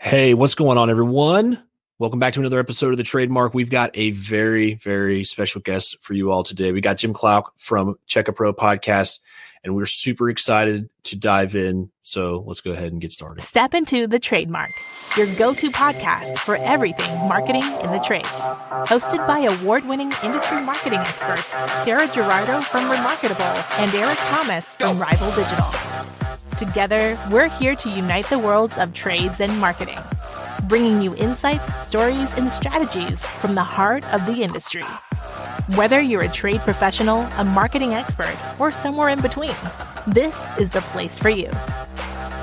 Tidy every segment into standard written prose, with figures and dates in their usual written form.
Hey, what's going on, everyone? Welcome back to another episode of the Trademark. We've got a very, very special guest for you all today. We got Jim Klauck from Check a Pro podcast, and we're super excited to dive in. So let's go ahead and get started. Step into the Trademark, your go-to podcast for everything marketing in the trades. Hosted by award-winning industry marketing experts Ghirardo from Remarkable and Eric Thomas from Rival Digital. Together, we're here to unite the worlds of trades and marketing, bringing you insights, stories, and strategies from the heart of the industry. Whether you're a trade professional, a marketing expert, or somewhere in between, this is the place for you.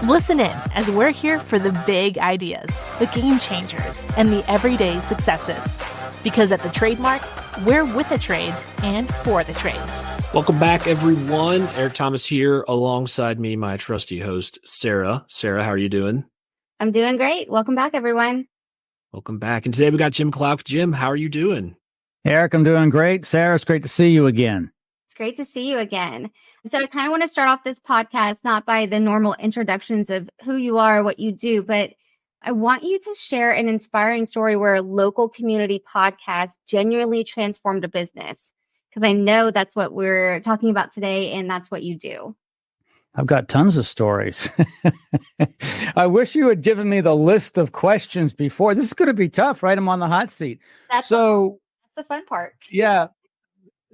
Listen in as we're here for the big ideas, the game changers, and the everyday successes. Because at the Trademark, we're with the trades and for the trades. Welcome back, everyone. Eric Thomas here alongside me, my trusty host, Sarah. Sarah, how are you doing? I'm doing great. Welcome back, everyone. Welcome back. And today we got Jim Klauck. Jim, how are you doing? Eric, I'm doing great. Sarah, it's great to see you again. It's great to see you again. So I kind of want to start off this podcast not by the normal introductions of who you are, what you do, but I want you to share an inspiring story where a local community podcast genuinely transformed a business. Because I know that's what we're talking about today, and that's what you do. I've got tons of stories. I wish you had given me the list of questions before. This is going to be tough, right? I'm on the hot seat. That's the fun part. Yeah.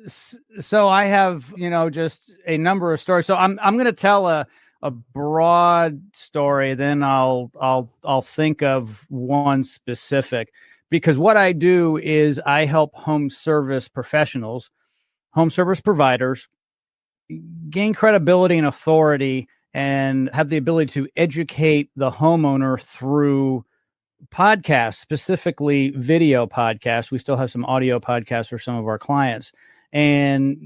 So I have, just a number of stories. So I'm going to tell a broad story, then I'll think of one specific. Because what I do is I help home service professionals, home service providers, gain credibility and authority and have the ability to educate the homeowner through podcasts, specifically video podcasts. We still have some audio podcasts for some of our clients. And,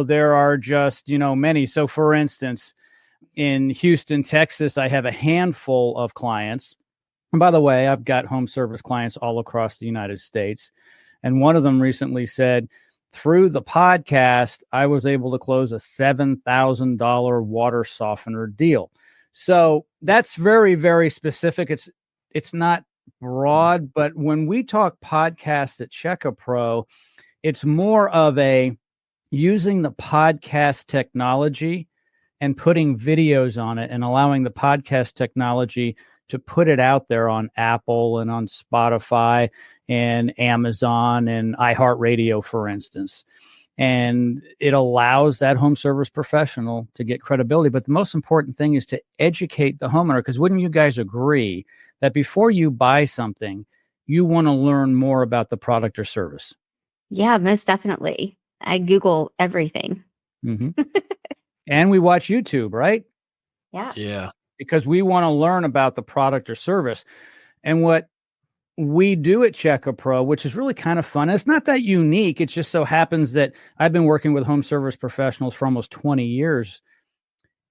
there are just, many. So for instance, in Houston, Texas, I have a handful of clients. And by the way, I've got home service clients all across the United States. And one of them recently said, through the podcast, I was able to close a $7,000 water softener deal. So that's very, very specific. It's not broad, but when we talk podcasts at Check a Pro, it's more of a using the podcast technology and putting videos on it and allowing the podcast technology to put it out there on Apple and on Spotify and Amazon and iHeartRadio, for instance. And it allows that home service professional to get credibility. But the most important thing is to educate the homeowner, because wouldn't you guys agree that before you buy something, you want to learn more about the product or service? Yeah, most definitely. I Google everything. Mm-hmm. And we watch YouTube, right? Yeah. Because we want to learn about the product or service. And what we do at Check a Pro, which is really kind of fun, it's not that unique. It just so happens that I've been working with home service professionals for almost 20 years.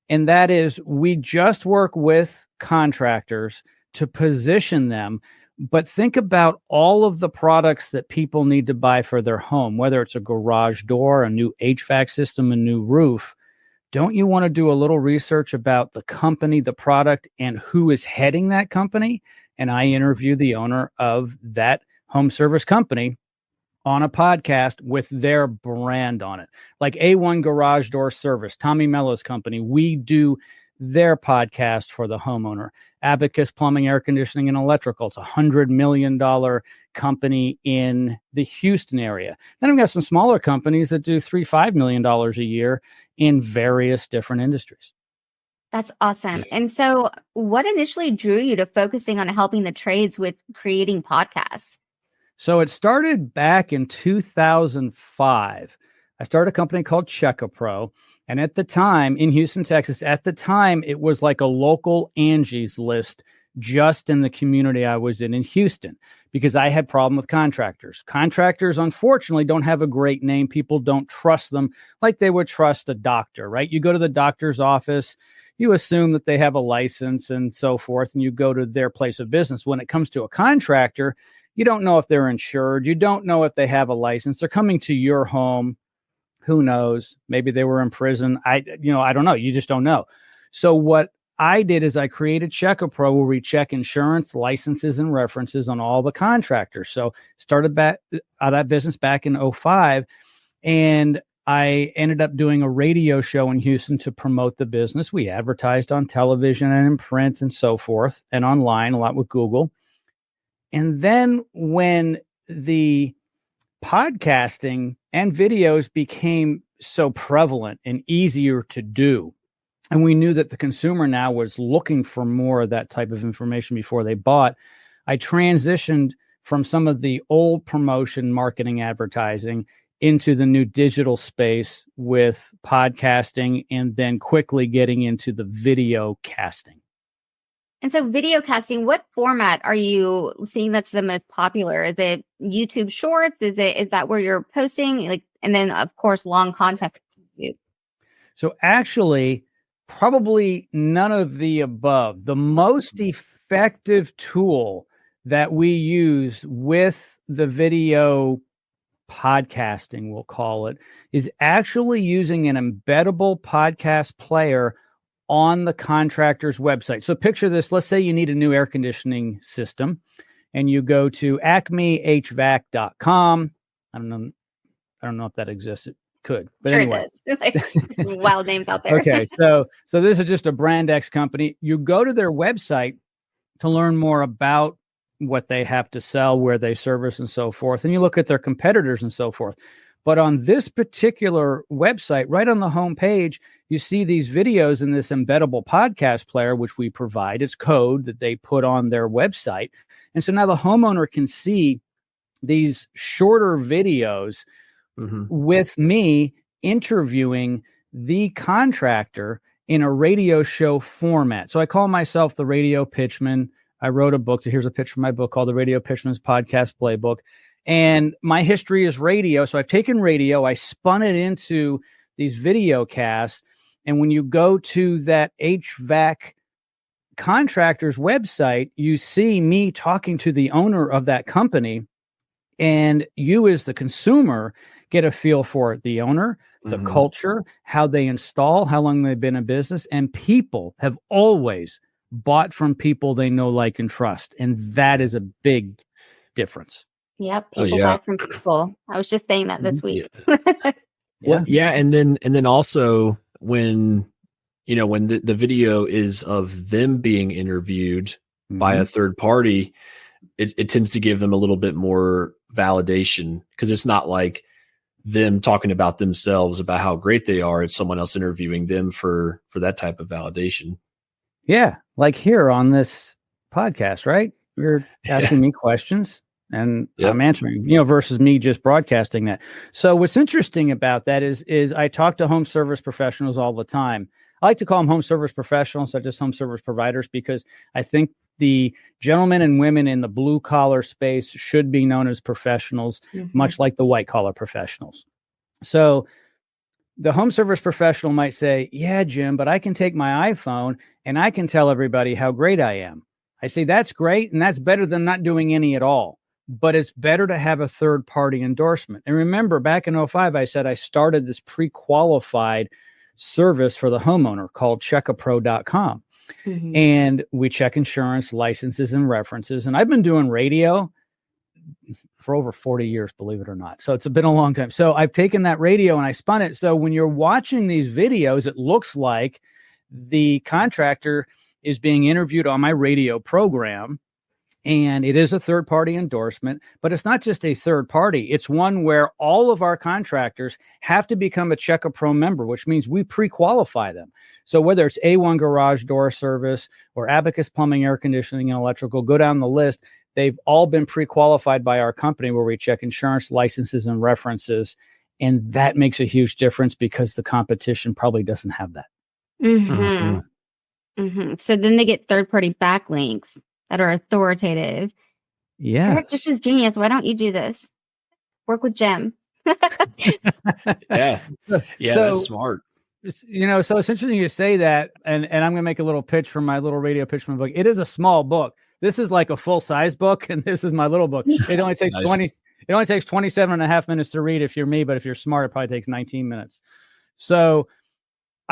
And that is, we just work with contractors to position them. But think about all of the products that people need to buy for their home, whether it's a garage door, a new HVAC system, a new roof. Don't you want to do a little research about the company, the product, and who is heading that company? And I interview the owner of that home service company on a podcast with their brand on it. Like A1 Garage Door Service, Tommy Mello's company. We do their podcast for the homeowner. Abacus Plumbing, Air Conditioning, and Electrical. It's a $100 million company in the Houston area. Then I've got some smaller companies that do $3-5 million a year in various different industries. That's awesome. And so what initially drew you to focusing on helping the trades with creating podcasts? So it started back in 2005. I started a company called Check a Pro. And at the time in Houston, Texas, it was like a local Angie's List just in the community I was in Houston, because I had problem with contractors. Contractors, unfortunately, don't have a great name. People don't trust them like they would trust a doctor, right? You go to the doctor's office, you assume that they have a license and so forth, and you go to their place of business. When it comes to a contractor, you don't know if they're insured. You don't know if they have a license. They're coming to your home. Who knows? Maybe they were in prison. I don't know. You just don't know. So what I did is I created Check a Pro where we check insurance, licenses, and references on all the contractors. So started back that business back in 2005, and I ended up doing a radio show in Houston to promote the business. We advertised on television and in print and so forth, and online a lot with Google. And then when the podcasting and videos became so prevalent and easier to do, and we knew that the consumer now was looking for more of that type of information before they bought, I transitioned from some of the old promotion, marketing, advertising into the new digital space with podcasting, and then quickly getting into the video casting. And so video casting, what format are you seeing that's the most popular? Is it YouTube Shorts? Is that where you're posting? And then of course, long content. So actually, probably none of the above. The most effective tool that we use with the video podcasting, we'll call it, is actually using an embeddable podcast player on the contractor's website. So picture this. Let's say you need a new air conditioning system and you go to acmehvac.com. I don't know if that exists. It could, but sure, anyway. It does. Wild names out there. Okay. So this is just a brand X company. You go to their website to learn more about what they have to sell, where they service, and so forth. And you look at their competitors and so forth. But on this particular website, right on the home page, you see these videos in this embeddable podcast player, which we provide. It's code that they put on their website. And so now the homeowner can see these shorter videos with me interviewing the contractor in a radio show format. So I call myself the radio pitchman. I wrote a book. So here's a pitch from my book called The Radio Pitchman's Podcast Playbook. And my history is radio. So I've taken radio, I spun it into these video casts. And when you go to that HVAC contractor's website, you see me talking to the owner of that company. And you as the consumer get a feel for the owner, the culture, how they install, how long they've been in business. And people have always bought from people they know, like, and trust. And that is a big difference. Yep. People buy from people. I was just saying that this week. Yeah. And then also when the video is of them being interviewed by a third party, it tends to give them a little bit more validation, because it's not like them talking about themselves, about how great they are. It's someone else interviewing them for that type of validation. Yeah. Like here on this podcast, right? You're asking me questions and I'm answering, versus me just broadcasting that. So what's interesting about that is I talk to home service professionals all the time. I like to call them home service professionals, not just home service providers, because I think the gentlemen and women in the blue collar space should be known as professionals, much like the white collar professionals. So the home service professional might say, yeah, Jim, but I can take my iPhone and I can tell everybody how great I am. I say, that's great. And that's better than not doing any at all. But it's better to have a third party endorsement. And remember, back in 2005, I said I started this pre-qualified service for the homeowner called checkapro.com. And we check insurance, licenses, and references. And I've been doing radio for over 40 years, believe it or not. So it's been a long time. So I've taken that radio and I spun it. So when you're watching these videos, it looks like the contractor is being interviewed on my radio program. And it is a third party endorsement, but it's not just a third party. It's one where all of our contractors have to become a Check a Pro member, which means we pre-qualify them. So whether it's A1 Garage Door Service or Abacus Plumbing, Air Conditioning, and Electrical, go down the list. They've all been pre-qualified by our company where we check insurance, licenses, and references. And that makes a huge difference because the competition probably doesn't have that. So then they get third party backlinks that are authoritative. Yeah. Eric, this is genius. Why don't you do this? Work with Jim. Yeah, so, that's smart. So it's interesting you say that, and I'm going to make a little pitch for my little radio pitch from book. It is a small book. This is like a full size book, and this is my little book. It only takes 27 and a half minutes to read if you're me, but if you're smart, it probably takes 19 minutes. So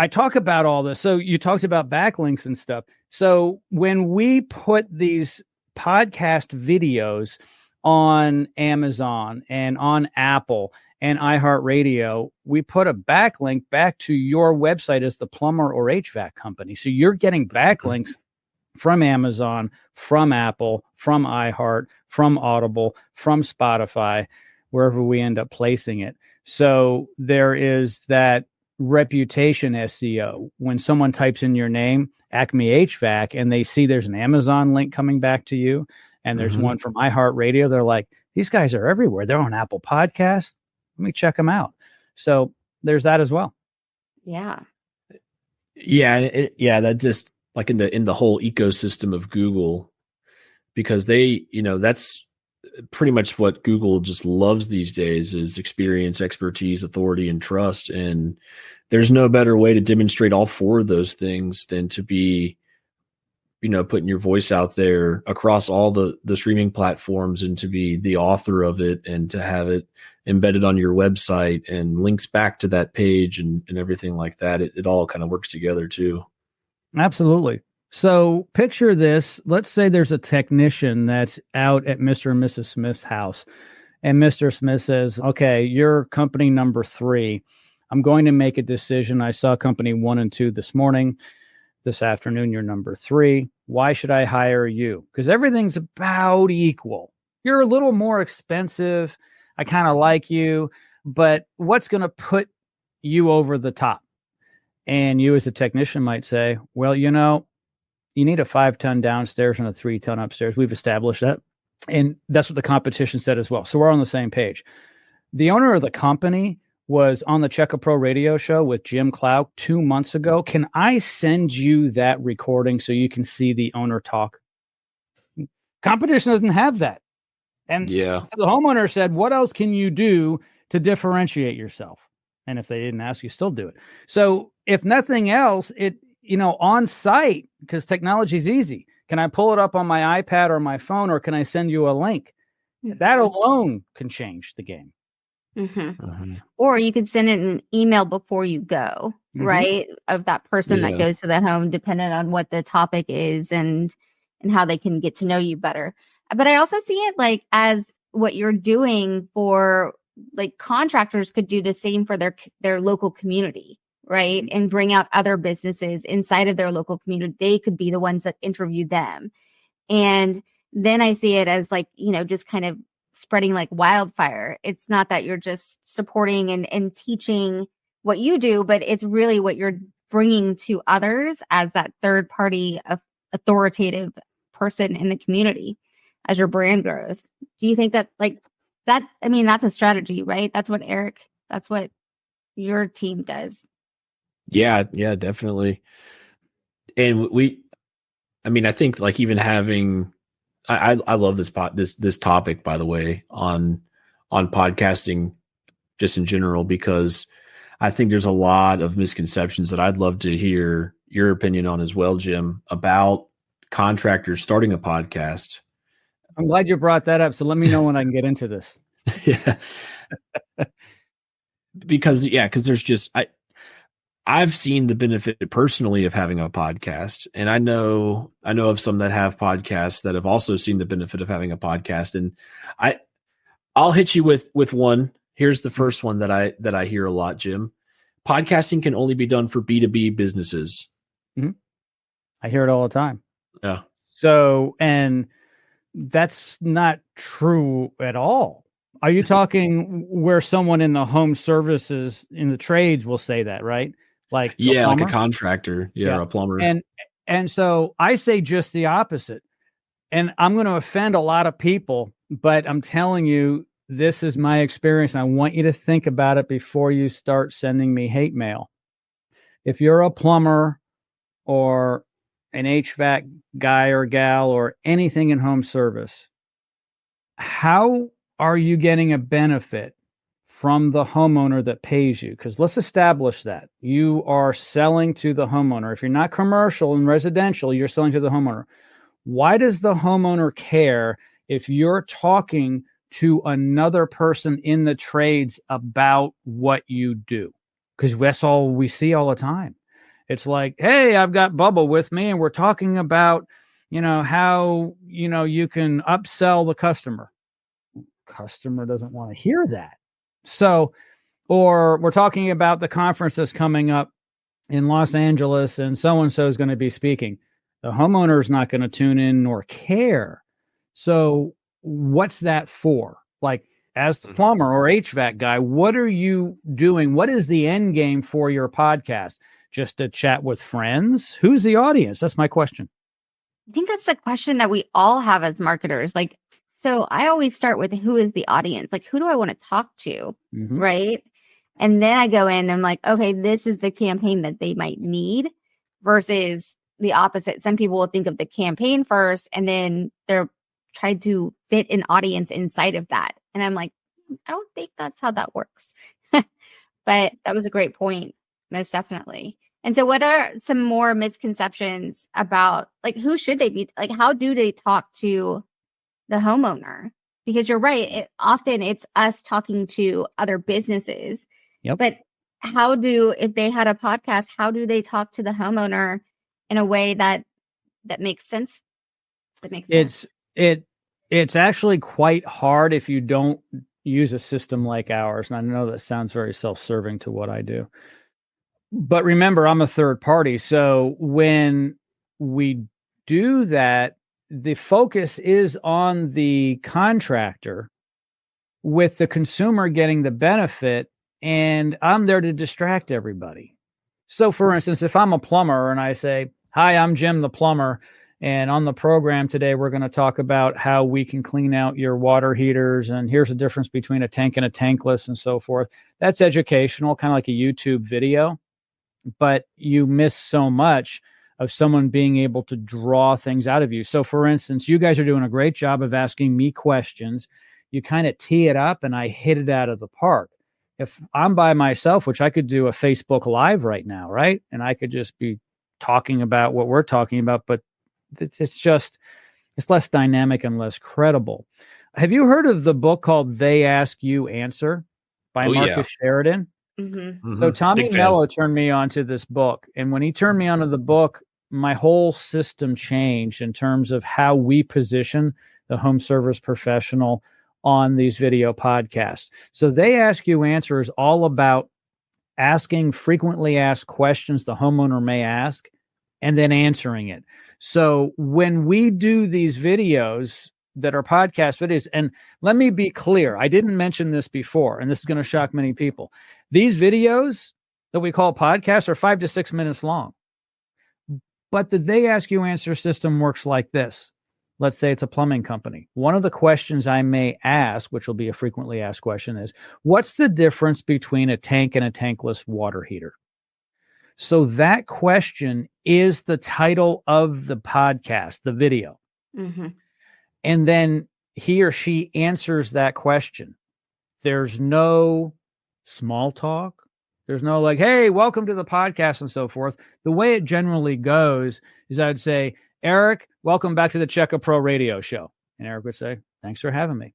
I talk about all this. So you talked about backlinks and stuff. So when we put these podcast videos on Amazon and on Apple and iHeartRadio, we put a backlink back to your website as the plumber or HVAC company. So you're getting backlinks from Amazon, from Apple, from iHeart, from Audible, from Spotify, wherever we end up placing it. So there is that reputation SEO. When someone types in your name, Acme HVAC, and they see there's an Amazon link coming back to you, and there's one from iHeartRadio, they're like, these guys are everywhere. They're on Apple Podcasts. Let me check them out. So there's that as well. Yeah. Yeah. That just like in the whole ecosystem of Google, because they, that's pretty much what Google just loves these days is experience, expertise, authority, and trust. And there's no better way to demonstrate all four of those things than to be, putting your voice out there across all the streaming platforms and to be the author of it and to have it embedded on your website and links back to that page and everything like that. It all kind of works together too. Absolutely. So picture this. Let's say there's a technician that's out at Mr. and Mrs. Smith's house, and Mr. Smith says, okay, you're company number 3. I'm going to make a decision. I saw company 1 and 2 this morning. This afternoon, you're number 3. Why should I hire you? Because everything's about equal. You're a little more expensive. I kind of like you, but what's going to put you over the top? And you as a technician might say, well, you need a 5-ton downstairs and a 3-ton upstairs. We've established that. And that's what the competition said as well. So we're on the same page. The owner of the company was on the Check a Pro radio show with Jim Klauck 2 months ago. Can I send you that recording so you can see the owner talk? Competition doesn't have that. And the homeowner said, what else can you do to differentiate yourself? And if they didn't ask, you still do it. So if nothing else, on site, because technology is easy. Can I pull it up on my iPad or my phone, or can I send you a link? That alone can change the game. Or you could send it an email before you go, right? Of that person that goes to the home, depending on what the topic is and how they can get to know you better. But I also see it like as what you're doing for like contractors could do the same for their local community, right? And bring out other businesses inside of their local community. They could be the ones that interview them. And then I see it as like, just kind of spreading like wildfire. It's not that you're just supporting and teaching what you do, but it's really what you're bringing to others as that third party authoritative person in the community as your brand grows. Do you think that like that? I mean, that's a strategy, right? That's what your team does. Yeah, definitely. And I think like even having, I love this topic, by the way, on podcasting just in general, because I think there's a lot of misconceptions that I'd love to hear your opinion on as well, Jim, about contractors starting a podcast. I'm glad you brought that up. So let me know when I can get into this. Yeah. Because there's just, I've seen the benefit personally of having a podcast, and I know of some that have podcasts that have also seen the benefit of having a podcast. And I'll hit you with one. Here's the first one that I hear a lot, Jim. Podcasting can only be done for B2B businesses. I hear it all the time. Yeah. So, and that's not true at all. Are you talking where someone in the home services in the trades will say that, right? Like like a contractor, or a plumber. And so I say just the opposite. And I'm going to offend a lot of people, but I'm telling you, this is my experience. And I want you to think about it before you start sending me hate mail. If you're a plumber or an HVAC guy or gal or anything in home service, how are you getting a benefit from the homeowner that pays you? Because let's establish that you are selling to the homeowner. If you're not commercial and residential, you're selling to the homeowner. Why does the homeowner care if you're talking to another person in the trades about what you do? Because that's all we see all the time. It's like, hey, I've got Bubba with me and we're talking about, how, you can upsell the customer. Customer doesn't want to hear that. So, or we're talking about the conference that's coming up in Los Angeles and so-and-so is going to be speaking. The homeowner is not going to tune in nor care. So what's that for? Like, as the plumber or HVAC guy, what are you doing? What is the end game for your podcast? Just to chat with friends? Who's the audience? That's my question. I think that's the question that we all have as marketers. Like, so I always start with who is the audience? Like, who do I want to talk to? Mm-hmm. Right. And then I go in and I'm like, okay, this is the campaign that they might need versus the opposite. Some people will think of the campaign first and then they're trying to fit an audience inside of that. And I'm like, I don't think that's how that works. But that was a great point. Most definitely. And so what are some more misconceptions about, like, who should they be? Like, how do they talk to the homeowner? Because you're right. Often it's us talking to other businesses. Yep. But if they had a podcast, how do they talk to the homeowner in a way that makes sense? It's actually quite hard if you don't use a system like ours. And I know that sounds very self-serving to what I do. But remember, I'm a third party. So when we do that, the focus is on the contractor with the consumer getting the benefit, and I'm there to distract everybody. So for instance, if I'm a plumber and I say, hi, I'm Jim the plumber, and on the program today, we're going to talk about how we can clean out your water heaters, and here's the difference between a tank and a tankless and so forth. That's educational, kind of like a YouTube video, but you miss so much of someone being able to draw things out of you. So for instance, you guys are doing a great job of asking me questions. You kind of tee it up and I hit it out of the park. If I'm by myself, which I could do a Facebook Live right now, right? And I could just be talking about what we're talking about, but it's less dynamic and less credible. Have you heard of the book called They Ask You Answer by Marcus Sheridan? Mm-hmm. Mm-hmm. So Tommy Mello turned me onto this book. And when he turned me onto the book, my whole system changed in terms of how we position the home service professional on these video podcasts. So They Ask You Answer is all about asking frequently asked questions the homeowner may ask and then answering it. So when we do these videos that are podcast videos, and let me be clear, I didn't mention this before, and this is going to shock many people. These videos that we call podcasts are 5 to 6 minutes long. But the They Ask You Answer system works like this. Let's say it's a plumbing company. One of the questions I may ask, which will be a frequently asked question, is, what's the difference between a tank and a tankless water heater? So that question is the title of the podcast, the video. Mm-hmm. And then he or she answers that question. There's no small talk. There's no like, hey, welcome to the podcast and so forth. The way it generally goes is I'd say, Eric, welcome back to the Checka Pro radio show. And Eric would say, thanks for having me.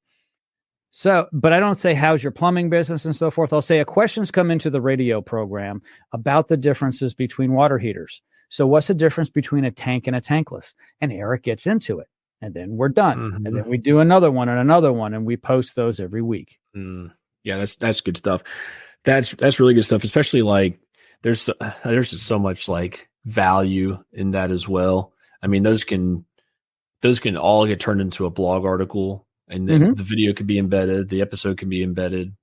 So, but I don't say, how's your plumbing business and so forth. I'll say a question's come into the radio program about the differences between water heaters. So what's the difference between a tank and a tankless? And Eric gets into it. And then we're done. Mm-hmm. And then we do another one and another one. And we post those every week. Yeah, that's good stuff. That's really good stuff. Especially like there's just so much like value in that as well. I mean, those can all get turned into a blog article, and then the video could be embedded, the episode can be embedded.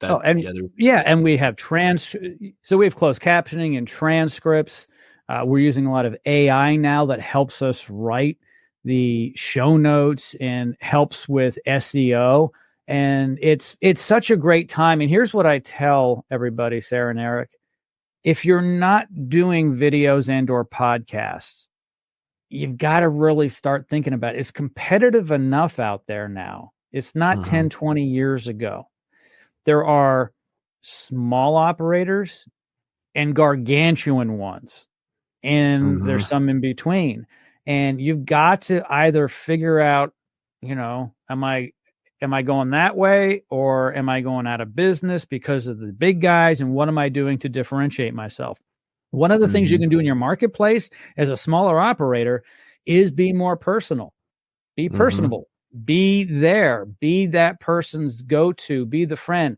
And we have so we have closed captioning and transcripts. We're using a lot of AI now that helps us write the show notes and helps with SEO. And it's such a great time. And here's what I tell everybody, Sarah and Eric. If you're not doing videos and or podcasts, you've got to really start thinking about it. It's competitive enough out there now. It's not 10, 20 years ago. There are small operators and gargantuan ones. And there's some in between. And you've got to either figure out, am I going that way, or am I going out of business because of the big guys? And what am I doing to differentiate myself? One of the things you can do in your marketplace as a smaller operator is be more personal, be personable, be there, be that person's go-to, be the friend.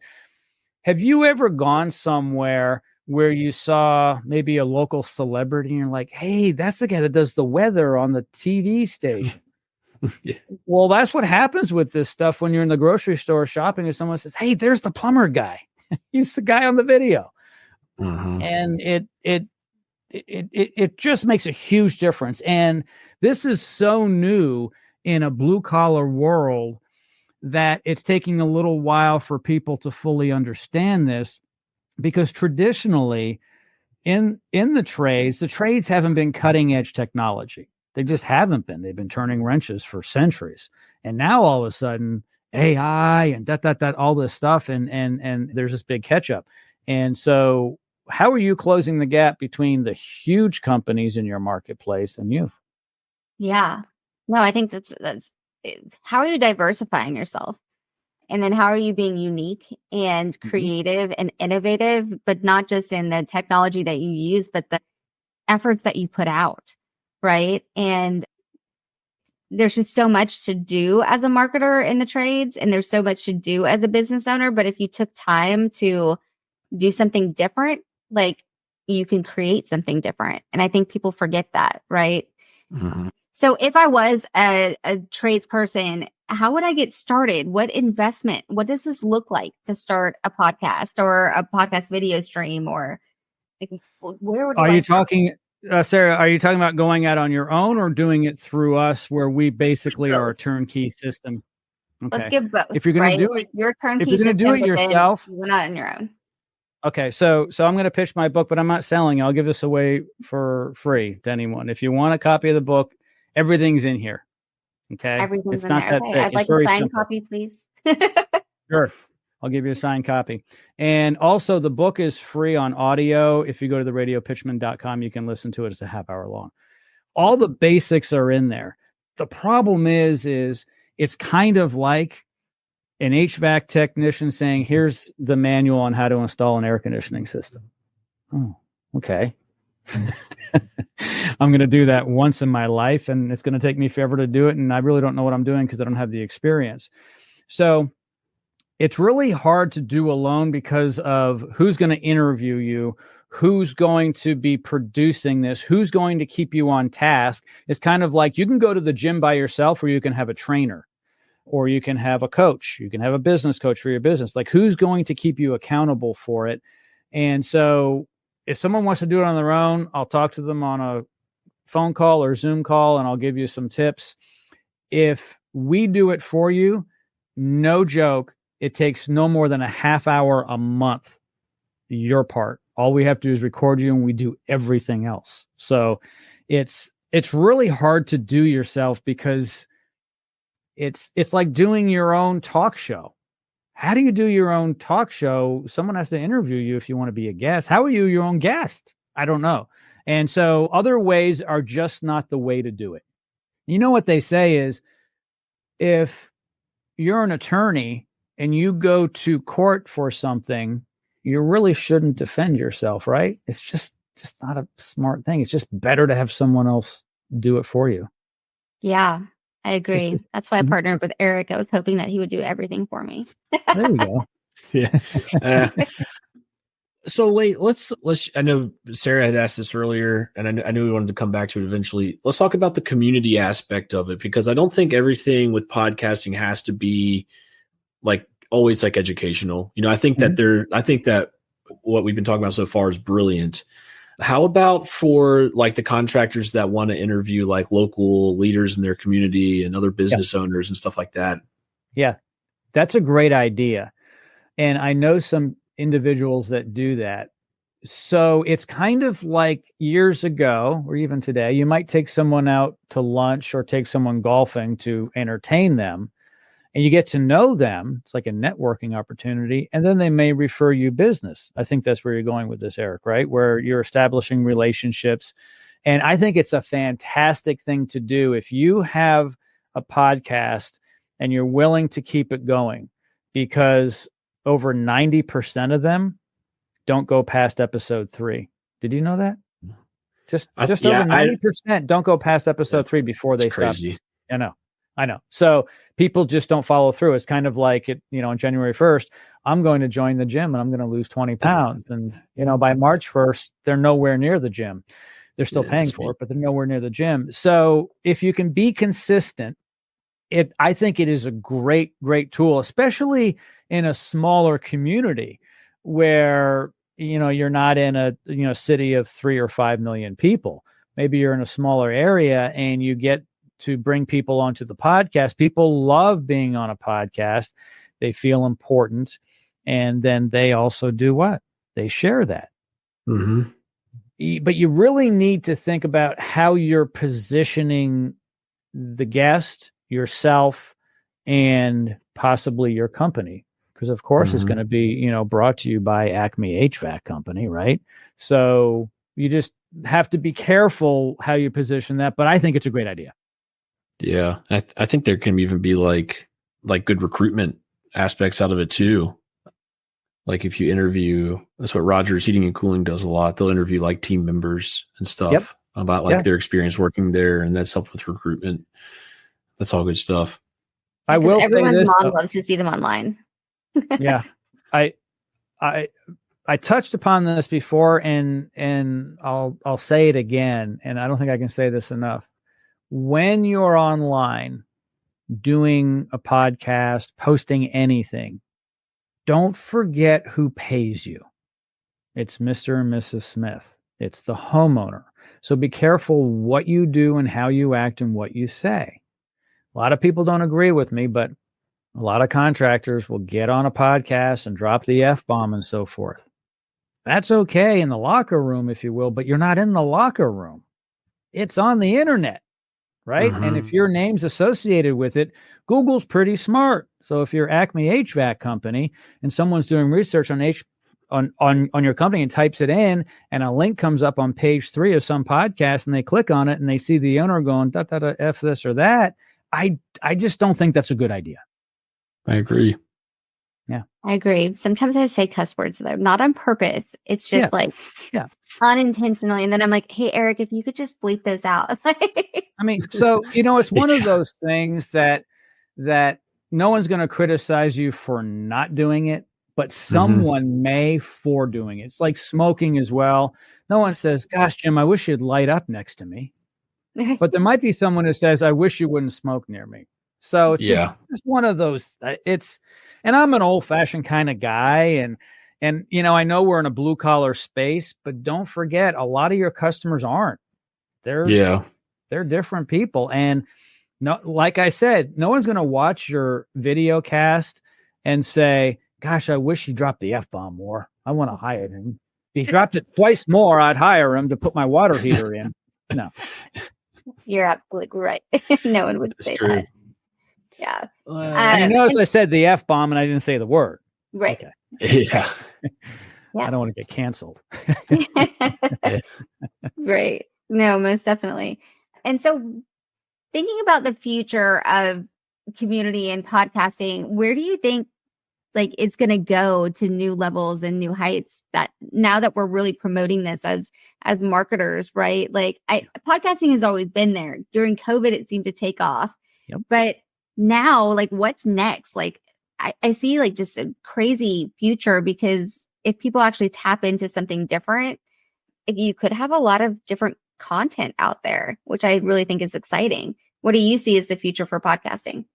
Have you ever gone somewhere where you saw maybe a local celebrity and you're like, hey, that's the guy that does the weather on the TV station? Yeah. Well, that's what happens with this stuff when you're in the grocery store shopping and someone says, hey, there's the plumber guy. He's the guy on the video. And it just makes a huge difference. And this is so new in a blue collar world that it's taking a little while for people to fully understand this, because traditionally in the trades haven't been cutting edge technology. They just haven't been. They've been turning wrenches for centuries. And now all of a sudden AI and all this stuff. And there's this big catch up. And so how are you closing the gap between the huge companies in your marketplace and you? Yeah. No, I think that's how are you diversifying yourself? And then how are you being unique and creative and innovative, but not just in the technology that you use, but the efforts that you put out, right? And there's just so much to do as a marketer in the trades, and there's so much to do as a business owner. But if you took time to do something different, like, you can create something different. And I think people forget that, right? So if I was a tradesperson, how would I get started? What investment? What does this look like to start a podcast or a podcast video stream? Or like, where would you talking, Sarah, are you talking about going out on your own or doing it through us, where we basically are a turnkey system? Okay. Let's give both. If you're going to do it, your turnkey if you're going to do it yourself, you're not on your own. Okay, so I'm going to pitch my book, but I'm not selling it. I'll give this away for free to anyone. If you want a copy of the book, everything's in here. Okay, Everything's it's in not there. that Okay, thick. I'd like It's very a signed simple. copy, please. Sure, I'll give you a signed copy. And also, the book is free on audio. If you go to the radiopitchman.com, you can listen to it. It's a half hour long. All the basics are in there. The problem is it's kind of like an HVAC technician saying, here's the manual on how to install an air conditioning system. Oh, okay. I'm going to do that once in my life, and it's going to take me forever to do it. And I really don't know what I'm doing because I don't have the experience. So it's really hard to do alone because of who's going to interview you, who's going to be producing this, who's going to keep you on task. It's kind of like you can go to the gym by yourself, or you can have a trainer, or you can have a coach. You can have a business coach for your business. Like, who's going to keep you accountable for it? And so if someone wants to do it on their own, I'll talk to them on a phone call or Zoom call, and I'll give you some tips. If we do it for you, no joke, it takes no more than a half hour a month, your part. All we have to do is record you, and we do everything else. So it's really hard to do yourself, because it's like doing your own talk show. How do you do your own talk show? Someone has to interview you if you want to be a guest. How are you your own guest? I don't know. And so other ways are just not the way to do it. You know what they say is, if you're an attorney and you go to court for something, you really shouldn't defend yourself, right? It's just not a smart thing. It's just better to have someone else do it for you. Yeah, I agree. That's why I partnered with Eric. I was hoping that he would do everything for me. There you go. Yeah. So let's. I know Sarah had asked this earlier, and I knew we wanted to come back to it eventually. Let's talk about the community aspect of it, because I don't think everything with podcasting has to be like always like educational. You know, I think that what we've been talking about so far is brilliant. How about for like the contractors that want to interview like local leaders in their community and other business owners and stuff like that? Yeah, that's a great idea. And I know some individuals that do that. So it's kind of like years ago, or even today, you might take someone out to lunch or take someone golfing to entertain them, and you get to know them. It's like a networking opportunity. And then they may refer you business. I think that's where you're going with this, Eric, right? Where you're establishing relationships. And I think it's a fantastic thing to do if you have a podcast and you're willing to keep it going, because over 90% of them don't go past episode 3. Did you know that? Just over 90% don't go past episode 3 before they stop. Crazy. I know. So people just don't follow through. It's kind of like on January 1st, I'm going to join the gym and I'm going to lose 20 pounds. And, by March 1st, they're nowhere near the gym. They're still paying for it, but they're nowhere near the gym. So if you can be consistent, I think it is a great, great tool, especially in a smaller community where, you're not in a city of 3 or 5 million people. Maybe you're in a smaller area and you get to bring people onto the podcast. People love being on a podcast. They feel important. And then they also do what? They share that. Mm-hmm. But you really need to think about how you're positioning the guest, yourself, and possibly your company. Because of course it's going to be, brought to you by Acme HVAC company, right? So you just have to be careful how you position that. But I think it's a great idea. Yeah. I think there can even be like good recruitment aspects out of it too. Like if you interview, that's what Rogers Heating and Cooling does a lot. They'll interview like team members and stuff about their experience working there, and that's helped with recruitment. That's all good stuff. I will say everyone's this, mom loves to see them online. Yeah. I touched upon this before and I'll say it again, and I don't think I can say this enough. When you're online doing a podcast, posting anything, don't forget who pays you. It's Mr. and Mrs. Smith. It's the homeowner. So be careful what you do and how you act and what you say. A lot of people don't agree with me, but a lot of contractors will get on a podcast and drop the F-bomb and so forth. That's okay in the locker room, if you will, but you're not in the locker room. It's on the internet, right? Mm-hmm. And if your name's associated with it, Google's pretty smart. So if you're Acme HVAC company and someone's doing research on your company and types it in, and a link comes up on page 3 of some podcast, and they click on it and they see the owner going, F this or that, I just don't think that's a good idea. I agree. Yeah, I agree. Sometimes I say cuss words though, not on purpose. It's just unintentionally. And then I'm like, hey, Eric, if you could just bleep those out. I mean, so, it's one of those things that no one's going to criticize you for not doing it, but someone may for doing it. It's like smoking as well. No one says, gosh, Jim, I wish you'd light up next to me. But there might be someone who says, I wish you wouldn't smoke near me. So it's just one of those. And I'm an old fashioned kind of guy. And, I know we're in a blue collar space, but don't forget, a lot of your customers aren't. They're different people. And no, like I said, no one's going to watch your video cast and say, gosh, I wish he dropped the F-bomb more. I want to hire him. If he dropped it twice more, I'd hire him to put my water heater in. No. You're absolutely right. No one would say that. Yeah. And you notice I said the F-bomb and I didn't say the word. Right. Okay. Yeah. I don't want to get canceled. Right. No, most definitely. And so thinking about the future of community and podcasting, where do you think it's going to go to new levels and new heights that now that we're really promoting this as marketers, right? Podcasting has always been there. During COVID, it seemed to take off. Yep. But now, what's next? I see just a crazy future, because if people actually tap into something different, you could have a lot of different content out there, which I really think is exciting. What do you see as the future for podcasting?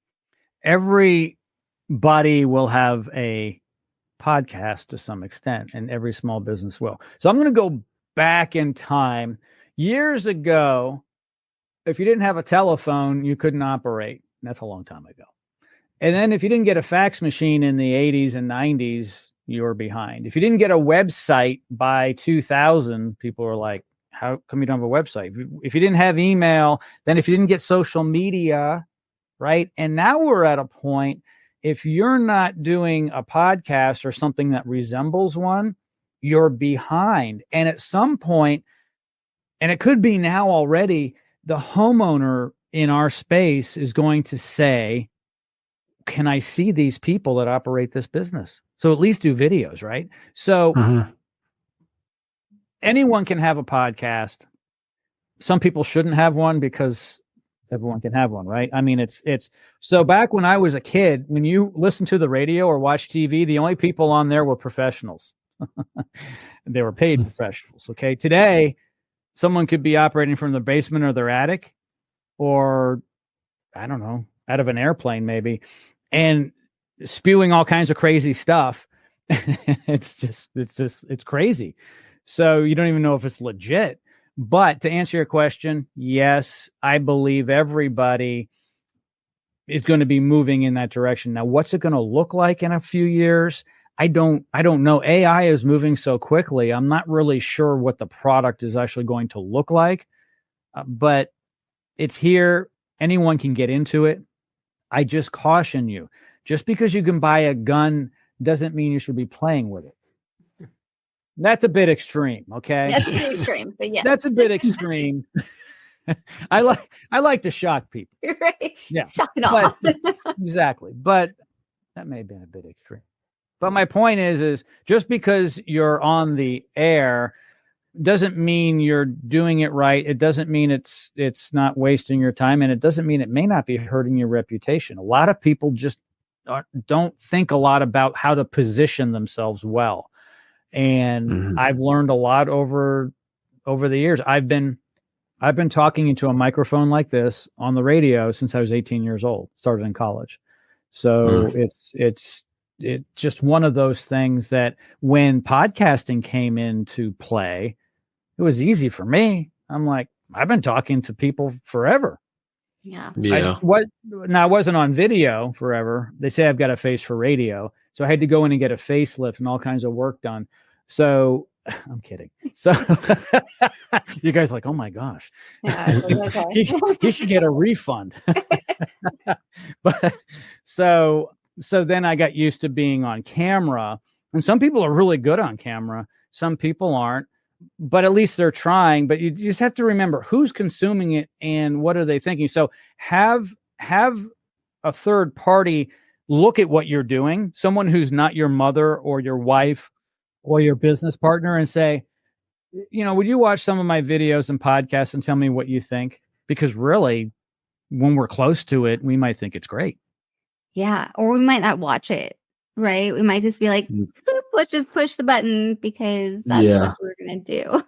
Everybody will have a podcast to some extent, and every small business will. So I'm going to go back in time. Years ago, if you didn't have a telephone, you couldn't operate. That's a long time ago. And then if you didn't get a fax machine in the 80s and 90s, you were behind. If you didn't get a website by 2000, people were like, how come you don't have a website? If you didn't have email, then if you didn't get social media, right? And now we're at a point, if you're not doing a podcast or something that resembles one, you're behind. And at some point, and it could be now already, the homeowner in our space is going to say, can I see these people that operate this business? So at least do videos, right? So anyone can have a podcast. some people shouldn't have one because everyone can have one, right? I mean, it's so back when I was a kid, when you listen to the radio or watch TV, the only people on there were professionals. They were paid professionals. Okay. Today, someone could be operating from the basement or their attic, or I don't know, out of an airplane maybe, and spewing all kinds of crazy stuff. It's crazy. So you don't even know if it's legit. But to answer your question, yes, I believe everybody is going to be moving in that direction. Now, what's it going to look like in a few years? I don't know. AI is moving so quickly. I'm not really sure what the product is actually going to look like, but it's here. Anyone can get into it. I just caution you, just because you can buy a gun doesn't mean you should be playing with it. That's a bit extreme, okay? That's a bit extreme, but yeah. That's a bit extreme. I like to shock people. Right. Yeah. Shock and awe. Exactly. But that may have been a bit extreme. But my point is just because you're on the air doesn't mean you're doing it right. It doesn't mean it's not wasting your time, and it doesn't mean it may not be hurting your reputation. A lot of people just don't think a lot about how to position themselves well. And I've learned a lot over the years. I've been talking into a microphone like this on the radio since I was 18 years old, started in college. So it's just one of those things that when podcasting came into play, it was easy for me. I'm like, I've been talking to people forever. Yeah. Now I wasn't on video forever. They say I've got a face for radio. So I had to go in and get a facelift and all kinds of work done. So I'm kidding. So you guys are like, oh my gosh, he should get a refund. But so then I got used to being on camera, and some people are really good on camera. Some people aren't, but at least they're trying. But you just have to remember who's consuming it and what are they thinking. So have a third party look at what you're doing, someone who's not your mother or your wife or your business partner, and say, would you watch some of my videos and podcasts and tell me what you think? Because really, when we're close to it, we might think it's great. Yeah. Or we might not watch it, right? We might just be like, let's just push the button because that's what we're going to do.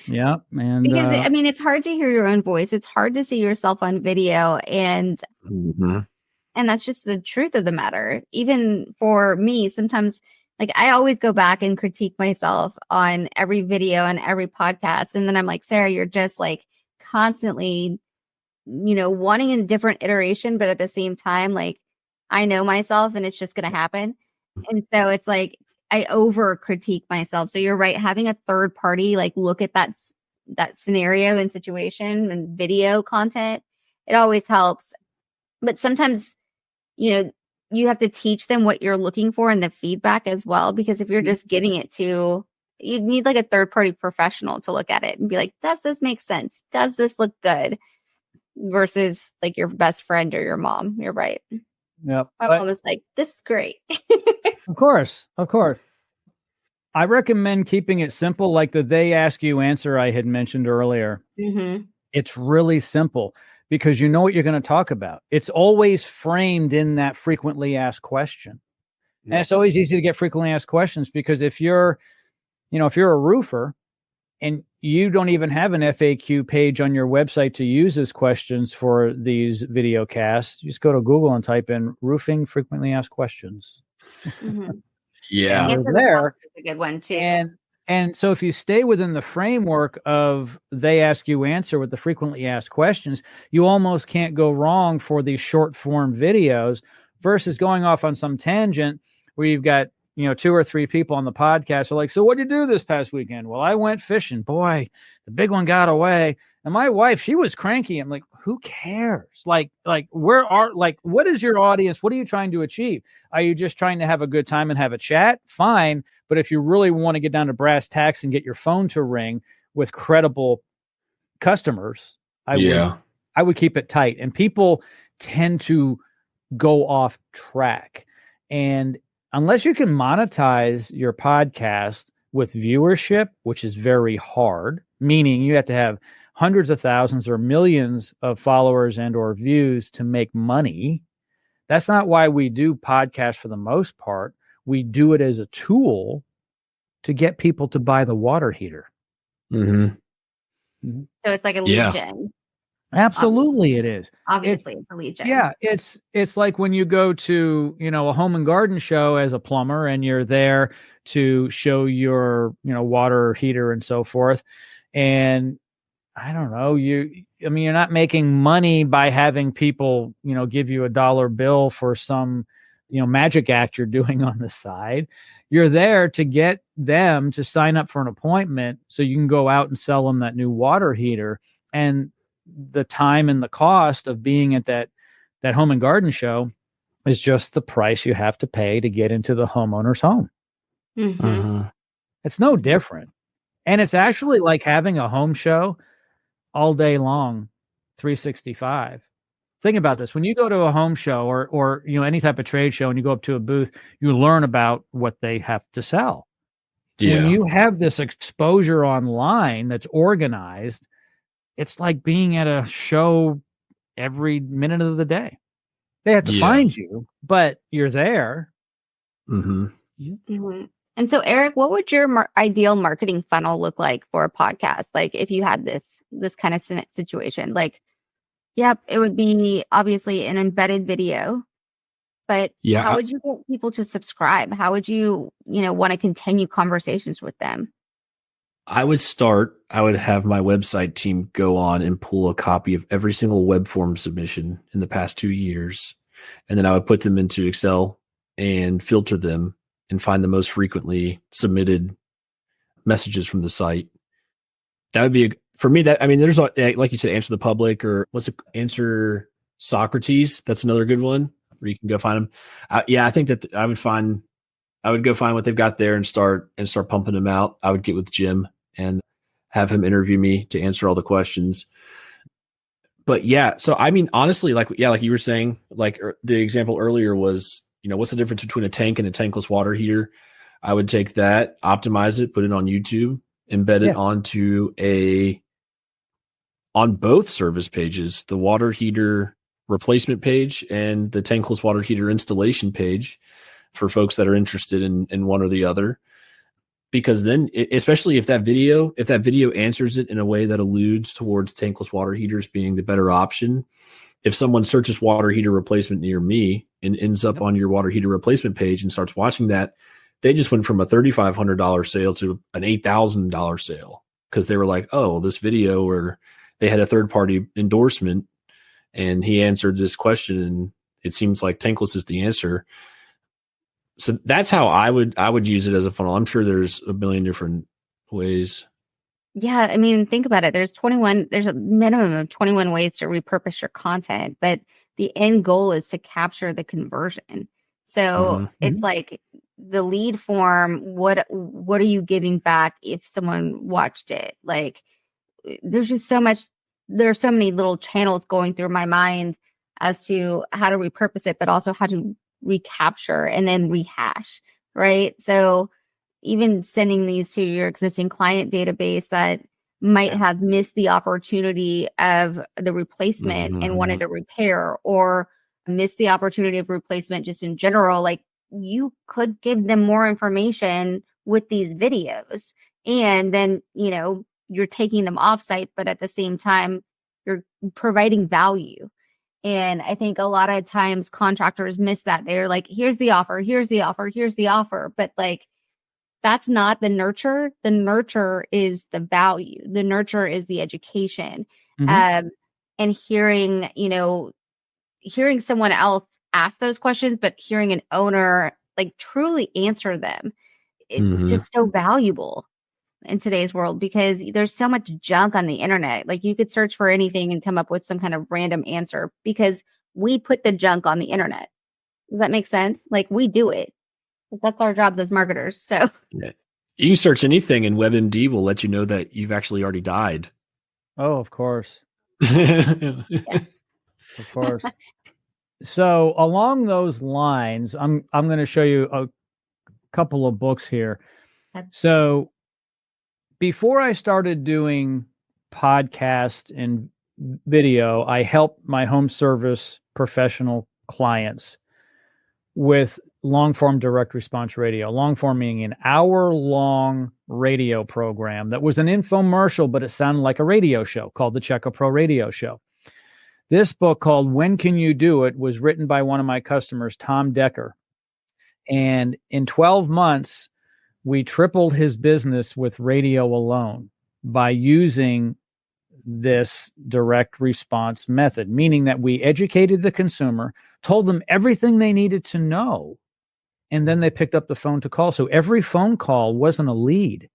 Yeah. And because it's hard to hear your own voice. It's hard to see yourself on video. And that's just the truth of the matter. Even for me, sometimes like I always go back and critique myself on every video and every podcast. And then I'm like, Sarah, you're just like constantly, wanting a different iteration. But at the same time, like I know myself and it's just going to happen. And so it's like I over critique myself. So you're right. Having a third party like look at that scenario and situation and video content, it always helps. But sometimes, you have to teach them what you're looking for and the feedback as well. Because if you're just giving it to, you need like a third party professional to look at it and be like, does this make sense? Does this look good? Versus like your best friend or your mom. You're right. Yeah. My mom was like, this is great. Of course. I recommend keeping it simple, like the they ask you answer I had mentioned earlier. It's really simple because you know what you're going to talk about. It's always framed in that frequently asked question. And it's always easy to get frequently asked questions because if you're a roofer and you don't even have an FAQ page on your website to use as questions for these video casts, you just go to Google and type in roofing frequently asked questions. Yeah. And there. a good one too. And so if you stay within the framework of they ask you answer with the frequently asked questions, you almost can't go wrong for these short form videos versus going off on some tangent where you've got, 2 or 3 people on the podcast are like, so what did you do this past weekend? Well, I went fishing. Boy, the big one got away. And my wife, she was cranky. I'm like, who cares? Like, what is your audience? What are you trying to achieve? Are you just trying to have a good time and have a chat? Fine. But if you really want to get down to brass tacks and get your phone to ring with credible customers, I would keep it tight. And people tend to go off track. And unless you can monetize your podcast with viewership, which is very hard, meaning you have to have hundreds of thousands or millions of followers and or views to make money. That's not why we do podcasts for the most part. We do it as a tool to get people to buy the water heater. Mm-hmm. So it's like a lead gen. Absolutely, it is. Obviously, it's a lead gen. Yeah, it's like when you go to, a home and garden show as a plumber and you're there to show your, water heater and so forth. And I don't know, you're not making money by having people, give you $1 bill for some, magic act you're doing on the side. You're there to get them to sign up for an appointment so you can go out and sell them that new water heater. And the time and the cost of being at that home and garden show is just the price you have to pay to get into the homeowner's home. Mm-hmm. It's no different. And it's actually like having a home show all day long, 365. Think about this. When you go to a home show or any type of trade show and you go up to a booth, you learn about what they have to sell. Yeah. When you have this exposure online that's organized, it's like being at a show every minute of the day. They have to find you, but you're there. Mm-hmm. Mm-hmm. And so, Eric, what would your ideal marketing funnel look like for a podcast? Like if you had this kind of situation, like, yep, it would be obviously an embedded video, but how would you get people to subscribe? How would you, want to continue conversations with them? I would have my website team go on and pull a copy of every single web form submission in the past 2 years. And then I would put them into Excel and filter them and find the most frequently submitted messages from the site. That would be for me. There's like you said, Answer the Public, or Answer Socrates. That's another good one where you can go find them. I think that I would go find what they've got there and start pumping them out. I would get with Jim and have him interview me to answer all the questions. But so honestly, like you were saying, like the example earlier was, what's the difference between a tank and a tankless water heater? I would take that, optimize it, put it on YouTube, embed it on both service pages, the water heater replacement page and the tankless water heater installation page, for folks that are interested in one or the other. Because then, especially if that video answers it in a way that alludes towards tankless water heaters being the better option, if someone searches water heater replacement near me and ends up on your water heater replacement page and starts watching that, they just went from a $3,500 sale to an $8,000 sale because they were like, oh, this video where they had a third-party endorsement and he answered this question and it seems like tankless is the answer. So that's how I would use it as a funnel. I'm sure there's a million different ways. Yeah, think about it. There's a minimum of 21 ways to repurpose your content, but the end goal is to capture the conversion. So it's like the lead form, what are you giving back if someone watched it? Like there's so many little channels going through my mind as to how to repurpose it, but also how to recapture and then rehash, right? So even sending these to your existing client database that might have missed the opportunity of the replacement and wanted to repair, or missed the opportunity of replacement just in general, like you could give them more information with these videos. And then, you're taking them off site, but at the same time, you're providing value. And I think a lot of times contractors miss that. They're like, here's the offer, here's the offer, here's the offer. But like, that's not the nurture. The nurture is the value. The nurture is the education. And hearing someone else ask those questions, but hearing an owner like truly answer them, it's just so valuable in today's world because there's so much junk on the internet. Like you could search for anything and come up with some kind of random answer because we put the junk on the internet. Does that make sense? Like we do it. That's our jobs as marketers. So you can search anything and WebMD will let you know that you've actually already died. Oh, of course. Yes. Of course. So along those lines, I'm going to show you a couple of books here. So before I started doing podcast and video, I helped my home service professional clients with long form direct response radio. Long form meaning an hour-long radio program that was an infomercial, but it sounded like a radio show called the Check a Pro Radio Show. This book called When Can You Do It was written by one of my customers, Tom Decker. And in 12 months, we tripled his business with radio alone by using this direct response method, meaning that we educated the consumer, told them everything they needed to know, and then they picked up the phone to call. So every phone call wasn't a lead.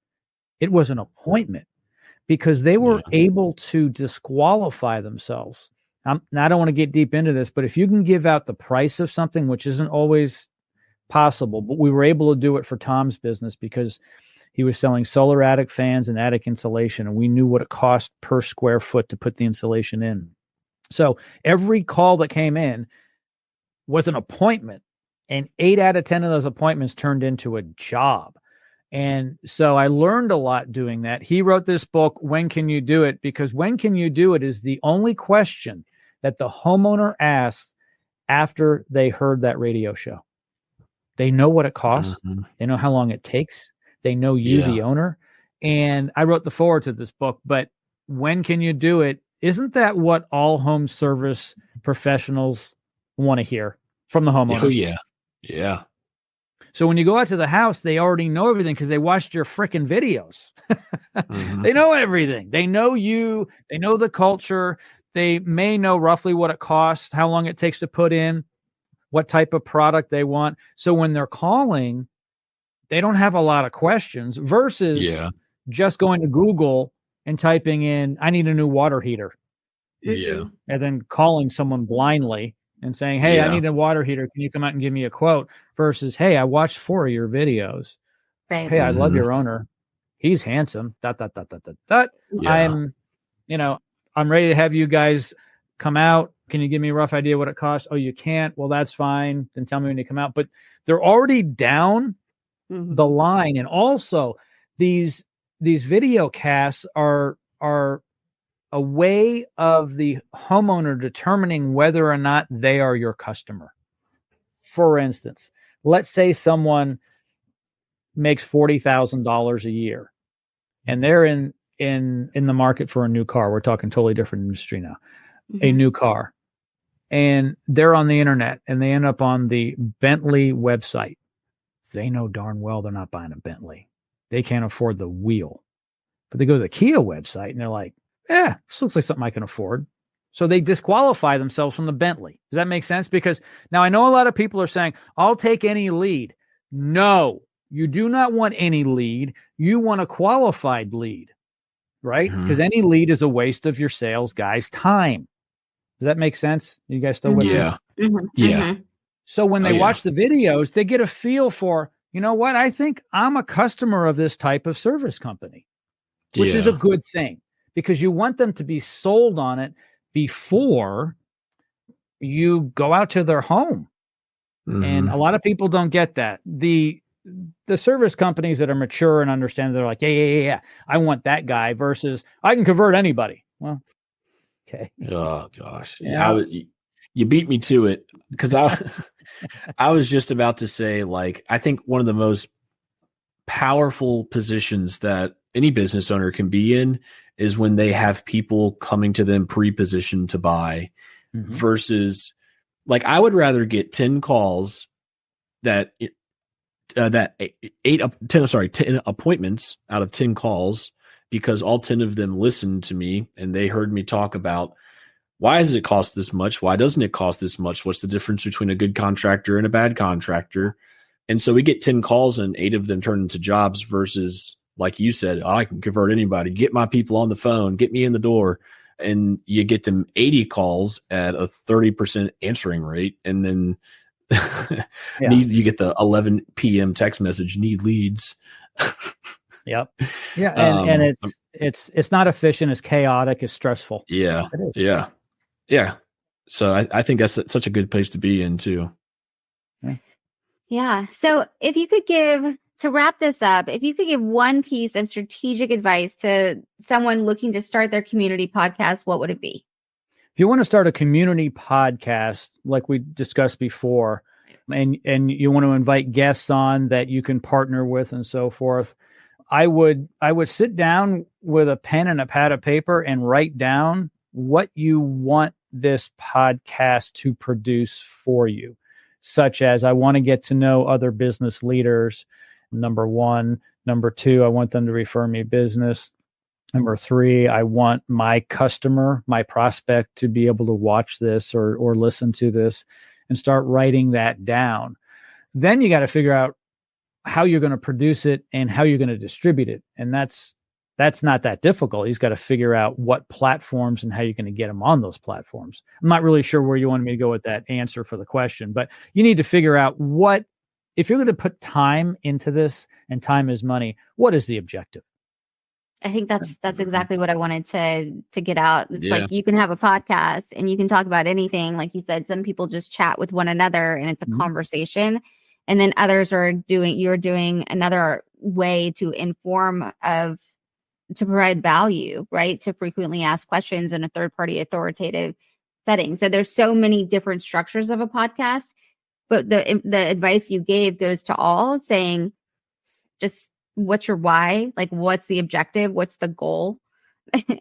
It was an appointment because they were able to disqualify themselves. Now, I don't want to get deep into this, but if you can give out the price of something, which isn't always possible, but we were able to do it for Tom's business because he was selling solar attic fans and attic insulation, and we knew what it cost per square foot to put the insulation in. So every call that came in was an appointment, and 8 out of 10 of those appointments turned into a job. And so I learned a lot doing that. He wrote this book, When Can You Do It? Because when can you do it is the only question that the homeowner asks after they heard that radio show. They know what it costs. Mm-hmm. They know how long it takes. They know you, the owner. And I wrote the foreword to this book, but when can you do it? Isn't that what all home service professionals want to hear from the homeowner? Oh, yeah. Yeah. So when you go out to the house, they already know everything because they watched your freaking videos. Mm-hmm. They know everything. They know you. They know the culture. They may know roughly what it costs, how long it takes to put in, what type of product they want. So when they're calling, they don't have a lot of questions versus just going to Google and typing in, I need a new water heater. Yeah. And then calling someone blindly and saying, hey, I need a water heater. Can you come out and give me a quote? Versus, hey, I watched 4 of your videos. Right. Hey, I love your owner. He's handsome. Yeah. I'm ready to have you guys come out. Can you give me a rough idea what it costs? Oh, you can't? Well, that's fine. Then tell me when you come out. But they're already down the line. And also these video casts are a way of the homeowner determining whether or not they are your customer. For instance, let's say someone makes $40,000 a year and they're in the market for a new car. We're talking totally different industry now, a new car. And they're on the internet and they end up on the Bentley website. They know darn well they're not buying a Bentley. They can't afford the wheel. But they go to the Kia website and they're like, this looks like something I can afford. So they disqualify themselves from the Bentley. Does that make sense? Because now I know a lot of people are saying, I'll take any lead. No, you do not want any lead. You want a qualified lead, right? Because any lead is a waste of your sales guy's time. Does that make sense? You guys still with me? Yeah. So when they watch the videos, they get a feel for, you know what? I think I'm a customer of this type of service company, which is a good thing because you want them to be sold on it before you go out to their home. And a lot of people don't get that. The service companies that are mature and understand, they're like, yeah, I want that guy versus I can convert anybody. Well, okay. Oh gosh. You beat me to it because I was just about to say, like, I think one of the most powerful positions that any business owner can be in is when they have people coming to them pre-positioned to buy versus like, I would rather get 10 calls that 10 appointments out of 10 calls because all 10 of them listened to me and they heard me talk about why does it cost this much? Why doesn't it cost this much? What's the difference between a good contractor and a bad contractor? And so we get 10 calls and 8 of them turn into jobs versus, like you said, I can convert anybody, get my people on the phone, get me in the door. And you get them 80 calls at a 30% answering rate. And then you get the 11 p.m. text message, need leads. Yep. Yeah. And it's not efficient. It's chaotic. It's stressful. Yeah. It is. Yeah. So I think that's such a good place to be in too. Yeah. So if you could give to wrap this up, if you could give one piece of strategic advice to someone looking to start their community podcast, what would it be? If you want to start a community podcast, like we discussed before, and you want to invite guests on that you can partner with and so forth, I would sit down with a pen and a pad of paper and write down what you want this podcast to produce for you, such as I want to get to know other business leaders. Number one. Number two, I want them to refer me business. Number three, I want my customer, my prospect, to be able to watch this or listen to this, and start writing that down. Then you got to figure out how you're going to produce it and how you're going to distribute it. And that's not that difficult. He's got to figure out what platforms and how you're going to get them on those platforms. I'm not really sure where you wanted me to go with that answer for the question, but you need to figure out if you're going to put time into this, and time is money, what is the objective? I think that's exactly what I wanted to get out. It's like you can have a podcast and you can talk about anything. Like you said, some people just chat with one another and it's a conversation. And then others you're doing another way to to provide value, right? To frequently ask questions in a third-party authoritative setting. So there's so many different structures of a podcast, but the advice you gave goes to all, saying just what's your why? Like, what's the objective? What's the goal?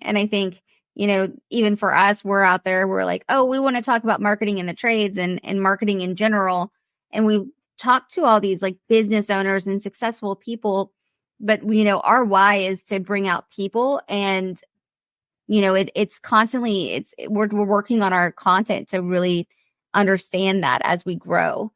And I think, even for us, we're out there, we're like, oh, we want to talk about marketing in the trades and marketing in general. And we talk to all these like business owners and successful people, but our why is to bring out people. And, it's constantly, we're working on our content to really understand that as we grow.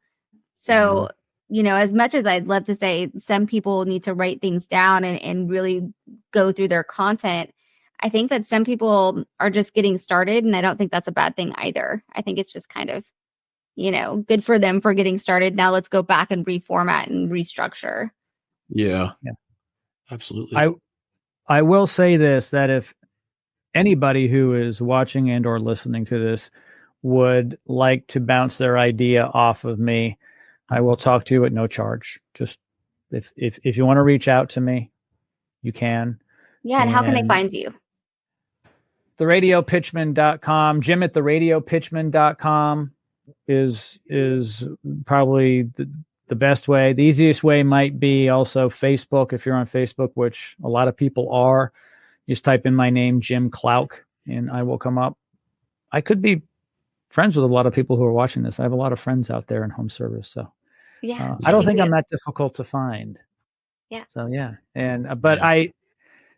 So, as much as I'd love to say some people need to write things down and really go through their content, I think that some people are just getting started. And I don't think that's a bad thing either. I think it's just kind of, good for them for getting started. Now let's go back and reformat and restructure. Yeah. Absolutely. I will say this, that if anybody who is watching and or listening to this would like to bounce their idea off of me, I will talk to you at no charge. Just if you want to reach out to me, you can. Yeah. And how can they find you? theradiopitchman.com. Jim at theradiopitchman.com is probably the best way. The easiest way might be also Facebook. If you're on Facebook, which a lot of people are, just type in my name, Jim Klauck, and I will come up. I could be friends with a lot of people who are watching this. I have a lot of friends out there in home service. So I don't think I'm that difficult to find. Yeah. So yeah.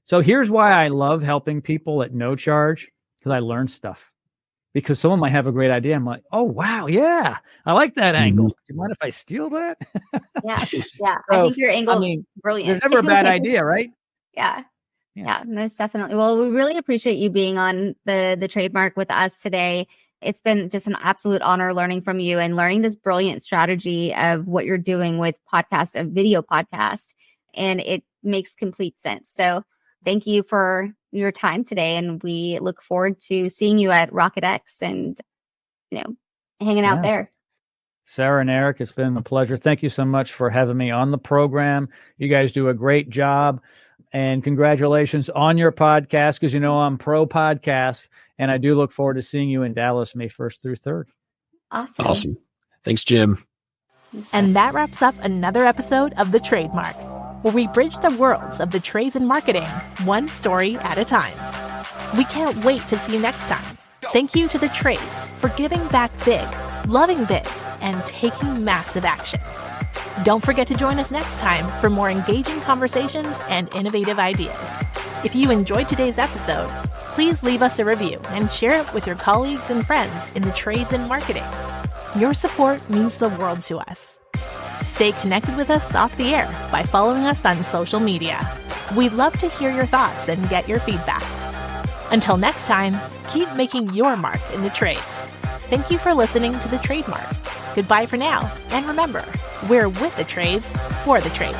So here's why I love helping people at no charge, because I learn stuff. Because someone might have a great idea. I'm like, oh, wow. Yeah. I like that angle. Do you mind if I steal that? Yeah. Yeah. I think your angle is brilliant. There's never a bad idea, right? Yeah. Yeah, most definitely. Well, we really appreciate you being on the Trademark with us today. It's been just an absolute honor learning from you and learning this brilliant strategy of what you're doing with a video podcast. And it makes complete sense. So thank you for your time today. And we look forward to seeing you at Rocket X and, hanging out there. Sarah and Eric, it's been a pleasure. Thank you so much for having me on the program. You guys do a great job. And congratulations on your podcast, because I'm pro podcast, and I do look forward to seeing you in Dallas May 1st through 3rd. Awesome. Thanks, Jim. And that wraps up another episode of The Trademark, where we bridge the worlds of the trades and marketing, one story at a time. We can't wait to see you next time. Thank you to the trades for giving back big, loving big, and taking massive action. Don't forget to join us next time for more engaging conversations and innovative ideas. If you enjoyed today's episode, please leave us a review and share it with your colleagues and friends in the trades and marketing. Your support means the world to us. Stay connected with us off the air by following us on social media. We'd love to hear your thoughts and get your feedback. Until next time, keep making your mark in the trades. Thank you for listening to The Trademark. Goodbye for now, and remember, we're with the trades for the trades.